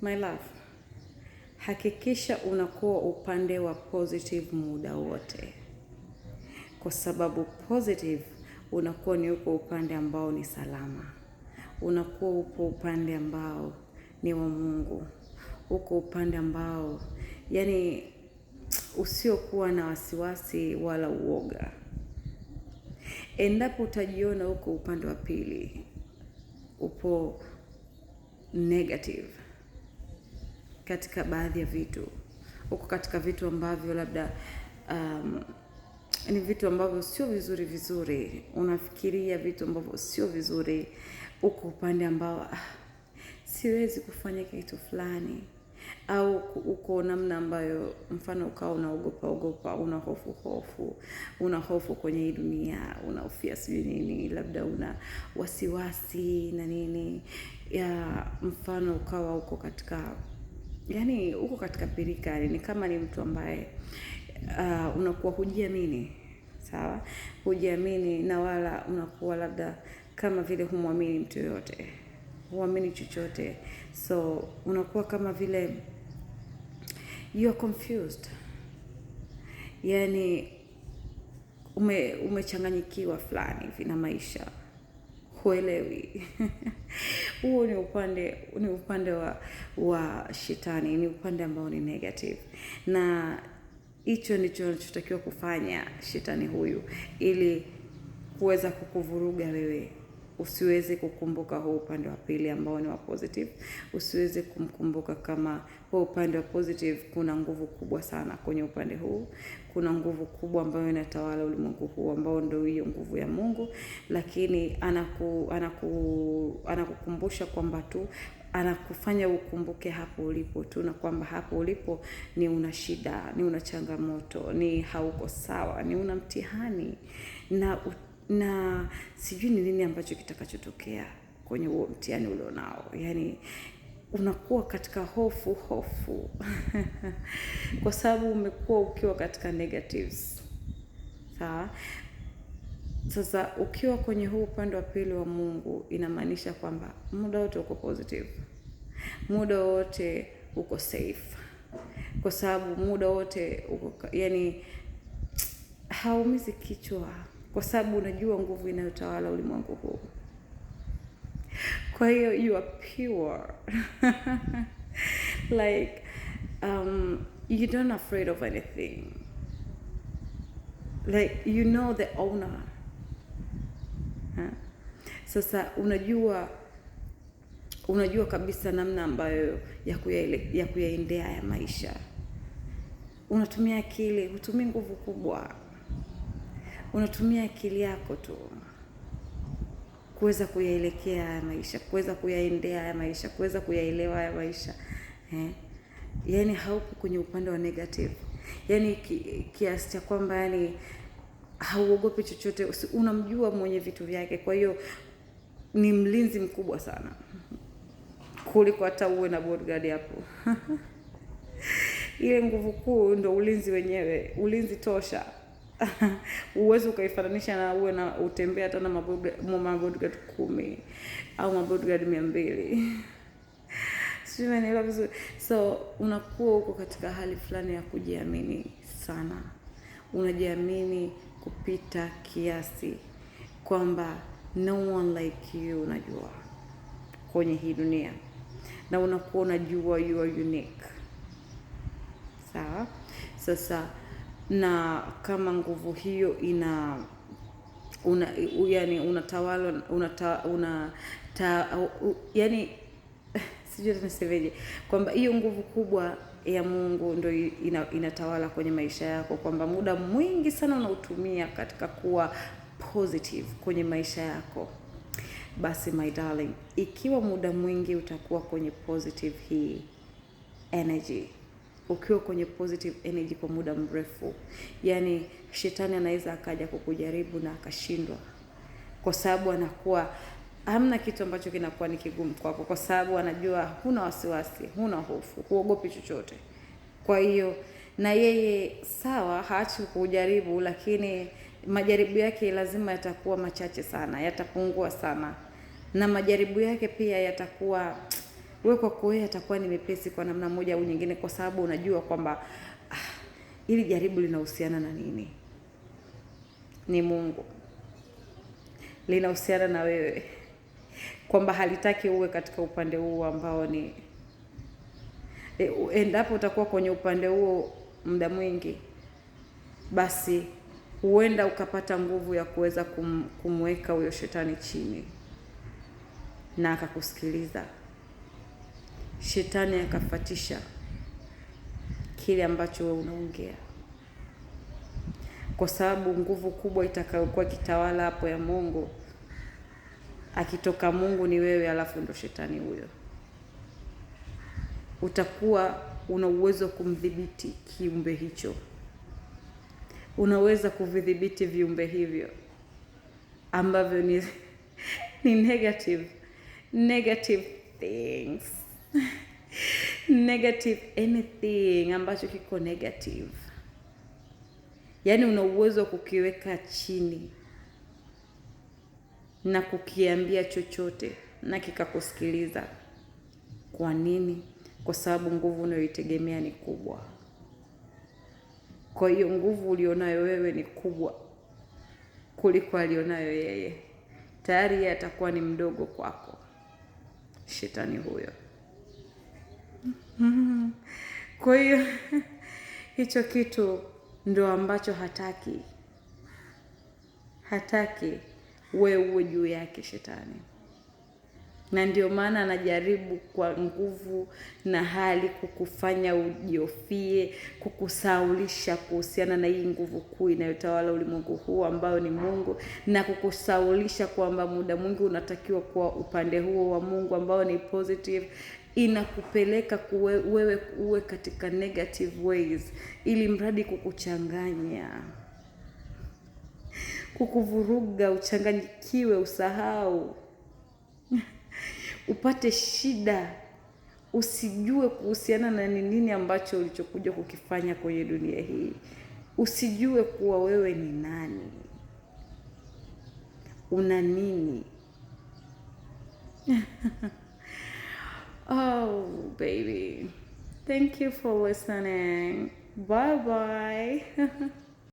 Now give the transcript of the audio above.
My love, hakikisha unakuwa upande wa positive muda wote, kwa sababu positive unakuwa ni uko upande ambao ni salama, unakuwa upo upande ambao ni wa Mungu, uko upande ambao yani usiokuwa na wasiwasi wala uoga. Endapo utajiona uko upande wa pili, upo negative katika baadhi ya vitu, uko katika vitu ambavyo labda ni vitu ambavyo sio vizuri, unafikiria vitu ambavyo sio vizuri, uko upande ambao siwezi kufanya kitu fulani, au uko namna ambayo mfano ukawa unaogopa, una hofu kwenye hii dunia, unahofia sijui nini, labda una wasiwasi na nini ya, mfano ukawa uko katika uko katika pirika, ni kama ni mtu ambaye unakuwa hujiamini, sawa, hujiamini, na wala unakuwa labda kama vile humwamini mtu yote, huamini chochote, so unakuwa kama vile you are confused, yani umechanganyikiwa fulani hivi na maisha, huelewi. Huo ni upande wa shetani, ni upande ambao ni negative, na hicho ndicho anachotakiwa kufanya shetani huyu, ili kuweza kukuvuruga wewe, usiweze kukumbuka huu upande wa pili ambao ni wa positive, usiweze kumkumbuka kama huu upande wa positive kuna nguvu kubwa sana kwenye upande huu, kuna nguvu kubwa ambayo inatawala ulimwengu huu ambao ndio hiyo nguvu ya Mungu, lakini anakukumbusha kwamba tu, anakufanya ukumbuke hapo ulipo tu, na kwamba hapo ulipo ni una shida, ni una changamoto, ni hauko sawa, ni una mtihani, na sijui ni nini ambacho kitakachotokea kwenye huo mtihani ulionao. Yani unakuwa katika hofu kwa sababu umekuwa ukiwa katika negatives, sawa. Sasa ukiwa kwenye huu upande wa pili wa Mungu, inamaanisha kwamba muda wote uko positive, muda wote uko safe, kwa sababu muda wote uko yani haumizi kichwa, kwa sababu unajua nguvu inayotawala ulimwengu huu. Kwa hiyo you are pure like you don't afraid of anything, like you know the owner. Sasa unajua kabisa namna ambayo ya kuyaendea ya maisha. Unatumia akili, hutumii nguvu kubwa, unatumia akili yako tu kuweza kuyaelekea haya maisha, kuweza kuyaendea haya maisha, kuweza kuyaelewa haya maisha. Yani haupo kwenye upande wa negative, yani kiasi cha kwamba yani hauogopi chochote, unamjua mwenye vitu vyake, kwa hiyo ni mlinzi mkubwa sana kuliko hata uwe na bodyguard hapo. Ile nguvu kuu ndo ulinzi wenyewe, ulinzi tosha. Uwezo ukaifananisha na uwe na utembea hata na mabodyguard 10 au mabodyguard 200. Sio, unaelewa vizuri. So unakuwa uko katika hali fulani ya kujiamini sana, unajiamini kupita kiasi, kwamba no one like you, unajua, kwenye hii dunia, na unakuwa unajua you are unique, sawa. Sasa na kama nguvu hiyo unatawala yani sijui nisemeje, kwamba hiyo nguvu kubwa ya Mungu ndio inatawala kwenye maisha yako, kwamba muda mwingi sana unautumia katika kuwa positive kwenye maisha yako. Basi my darling, ikiwa muda mwingi utakuwa kwenye positive hii energy, ukiwa kwenye positive energy kwa muda mrefu, yani shetani anaweza akaja kukujaribu na akashindwa, kwa sababu anakuwa hamna kitu ambacho kinakuwa ni kigumu kwako, kwa sababu anajua huna wasiwasi, huna hofu, huogopi chochote. Kwa hiyo na yeye sawa, haachi kujaribu, lakini majaribu yake lazima yatakuwa machache sana, yatapungua sana, na majaribu yake pia yatakuwa wewe kwako wewe atakuwa ni mepesi kwa namna moja au nyingine, kwa sababu unajua kwamba ili jaribu linahusiana na nini? Ni Mungu, linahusiana na wewe, kwamba halitaki uwe katika upande huo ambao ni endapo utakuwa kwenye upande huo muda mwingi, basi huenda ukapata nguvu ya kuweza kumweka huyo shetani chini na akakusikiliza. Shetani akafatisha kile ambacho wewe unaongea, kwa sababu nguvu kubwa itakayokuwa kitawala hapo ya Mungu, akitoka Mungu ni wewe, alafu ndo shetani huyo. Utakuwa una uwezo kumdhibiti kiumbe hicho, unaweza kuvidhibiti viumbe hivyo ambavyo ni negative things negative anything ambacho kiko negative. Yaani una uwezo wa kukiweka chini na kukiambia chochote na kikakusikiliza. Kwa nini? Kwa sababu nguvu unayoitegemea ni kubwa. Kwa hiyo nguvu ulionayo wewe ni kubwa kuliko alionayo yeye. Tayari yeye atakuwa ni mdogo kwako, shetani huyo. Kwa hiyo hicho kitu ndo ambacho hataki wewe uwe juu yake shetani. Na ndio maana anajaribu kwa nguvu na hali kukufanya ujiofie, kukusaulisha kuhusiana na hii nguvu kuu inayotawala ulimwengu huu ambayo ni Mungu, na kukusaulisha kwamba muda mwingi unatakiwa kwa upande huo wa Mungu ambao ni positive. Inakupeleka wewe uwe katika negative ways, ili mradi kukuchanganya, kukuvuruga, uchanganyikiwe, usahau upate shida, usijue kuhusiana na nini ambacho ulichokuja kukifanya kwenye dunia hii. Usijue kuwa wewe ni nani, una nini. Oh baby, thank you for listening. Bye bye.